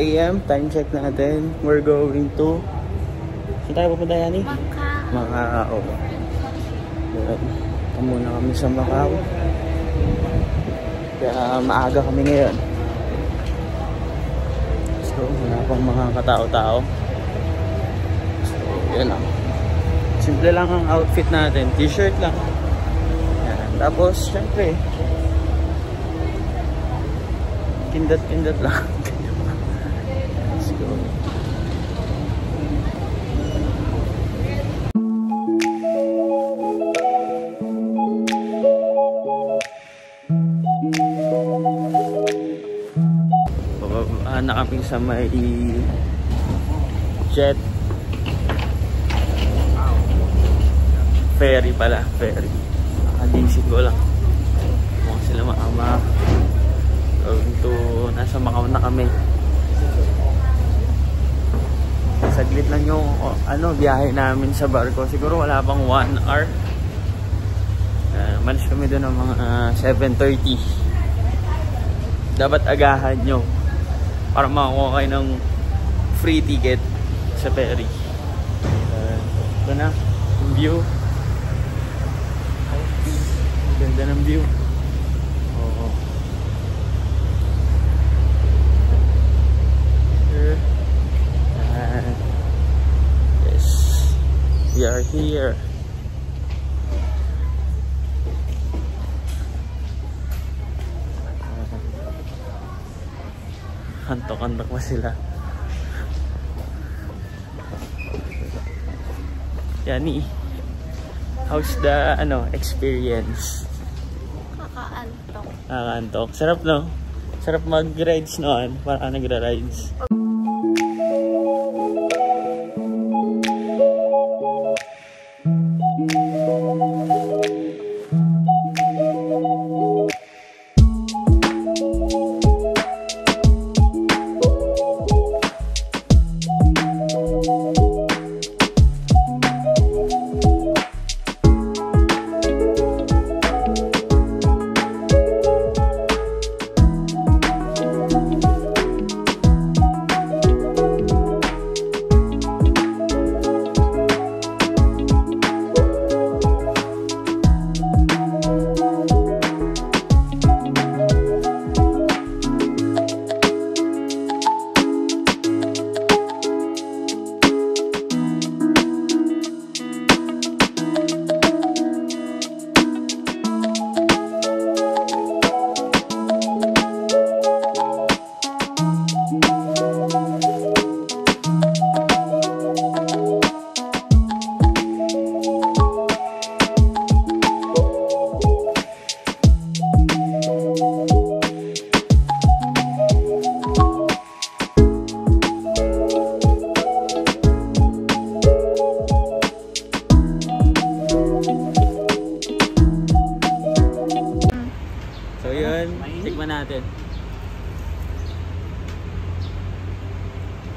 AM, time check natin. We're going to... Saan tayo pupunta, Yani? Macau. Macau. Ito muna kami sa Macau. Kaya maaga kami ngayon. So, wala pang mga katao-tao. So, yun lang. Simple lang ang outfit natin. T-shirt lang. Yan. Tapos, syempre, kindat-kindat lang. Let's go. Bababaan na kami sa may jet ferry pala, ferry. Nakalisip ko lang kung sila makama. Nasa Macau na kami. Saglit lang yung biyahe namin sa barko. Siguro wala pang 1 hour. Malis kami doon ng mga 7:30. Dapat agahan nyo para makakuha kayo ng free ticket sa ferry. Ito na yung view. Ganda ng view. Oo. Yes, we are here. Antok-antok pa sila. Yani, how's the experience? Kakaantok. Kakaantok. Sarap, no? Sarap mag-rides noon. Para nagra-rides. Tikman natin.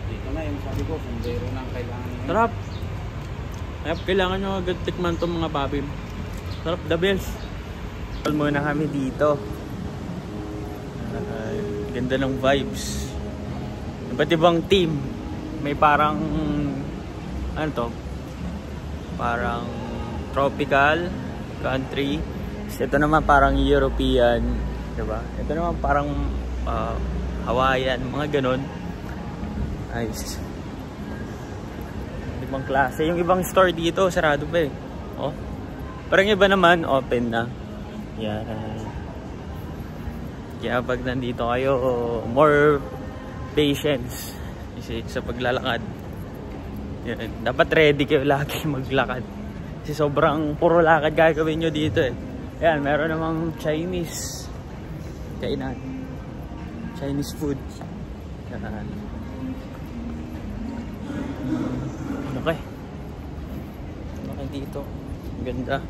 Dito na yung sabi ko, sundero na ang kailangan nyo. Sarap. Kailangan nyo agad tikman itong mga papi. Sarap, the best. Muna kami dito. Ganda ng vibes. Iba't ibang team. May parang parang tropical country. Ito naman parang European. Diba? Ito naman parang Hawaiian, mga ganon. Nice. Ibang klase. Yung ibang store dito, sarado pa eh. Oh. Parang iba naman, open na. Yan. Kaya pag nandito kayo, more patience. Kasi sa paglalakad. Yan. Dapat ready kayo lagi maglakad. Kasi sobrang puro lakad gagawin nyo dito eh. Yan, meron namang Chinese kainan. Chinese food. Yan. Okay. Okay dito. Ganda.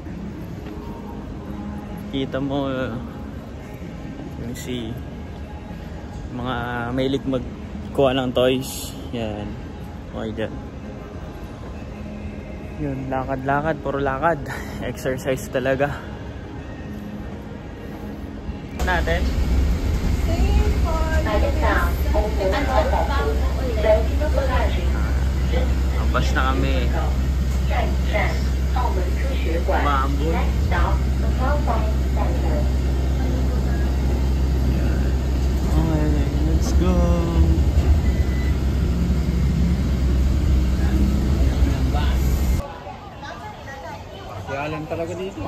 Kita mo yung mga mahilig magkuha ng toys. Yan. Okay dyan. Yun, lakad-lakad. Puro lakad. Exercise talaga. Natin. Abas na kami. Umaambon. Okay, let's go. Siyalan talaga dito.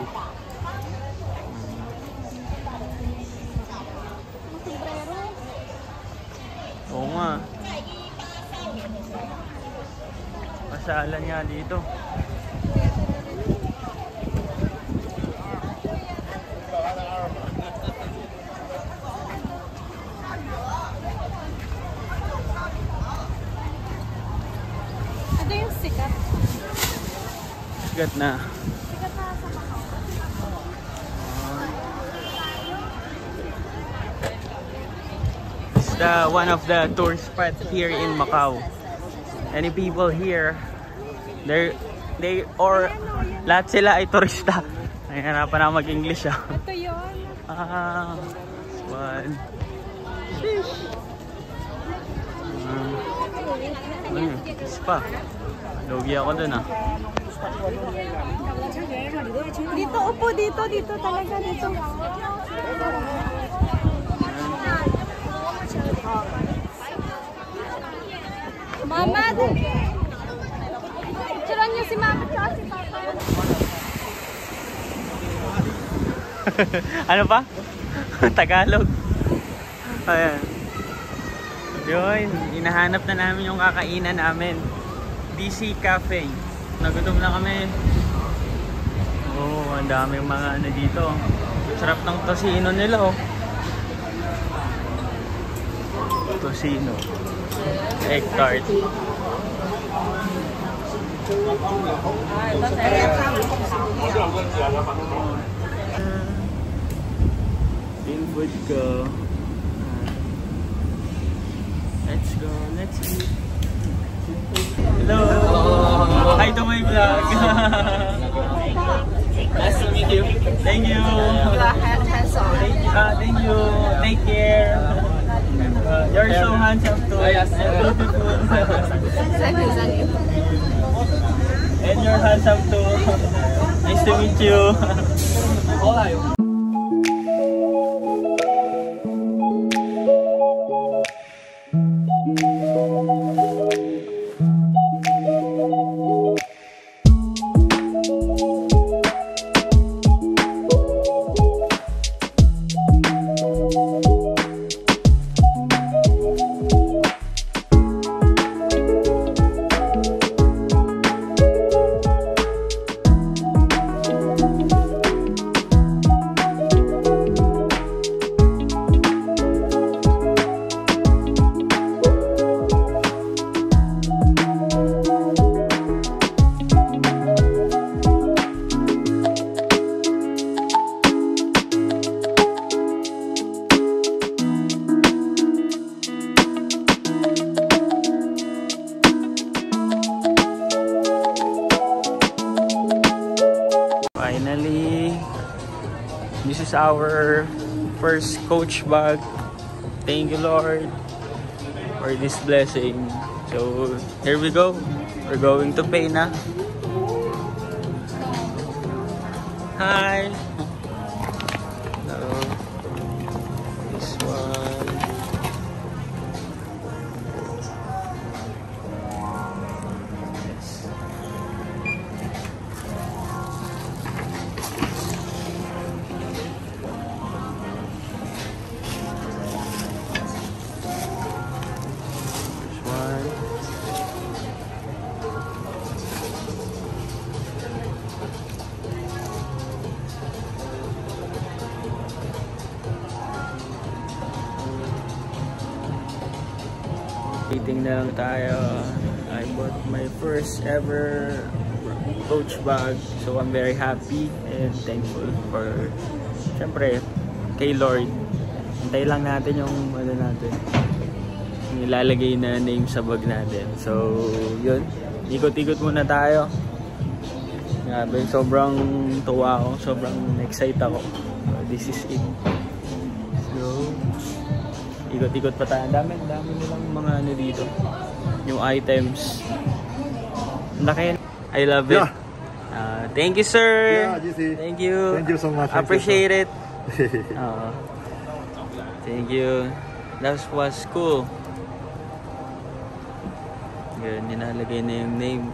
Oo nga. Pasyalan nga dito. Ito yung sikat. Sikat na. Sikat na sa Macau. It's one of the tourist spots here in Macau. Any people here, lahat sila ay turista. Nahihirapan na mag-English ah. Ito yun. One. Pa. Logi ako dun ah. Dito, upo dito. Dito talaga, dito. Mama! Picturean niyo si Mama at si Papa. Ano pa? Tagalog. Ayan. Yun, hinahanap na namin yung kakainan namin. DC Cafe. Nagutom na kami. Oh, ang daming mga ano dito. Sarap ng tosino nila oh. Tosino. Egg tart. In food ko. Let's go, let's eat. Hello! Hi to my vlog! Nice to meet you. Thank you! Thank you! Take care! You're so handsome too. Yes. And beautiful. And you're handsome too. Nice to meet you. How are you? Finally, this is our first coach bag. Thank you, Lord, for this blessing. So here we go. We're going to pay na. Hi. Hello. This one. Yes. Waiting na lang tayo. I bought my first ever coach bag. So I'm very happy and thankful for, syempre, kay Lord. Hintay lang natin yung ano natin, yung ilalagay na name sa bag natin. So yun, ikot-ikot muna tayo. Grabe, sobrang tuwa ako, sobrang excited ako. So, this is it. So ikot-ikot pa tayo. Dami nilang mga ano dito. yung items. Laki. I love it. Yeah. Thank you, sir. Yeah, GC. Thank you. Thank you so much. Appreciate it. Thank you. That was cool. Yun, nilalagay na yung name.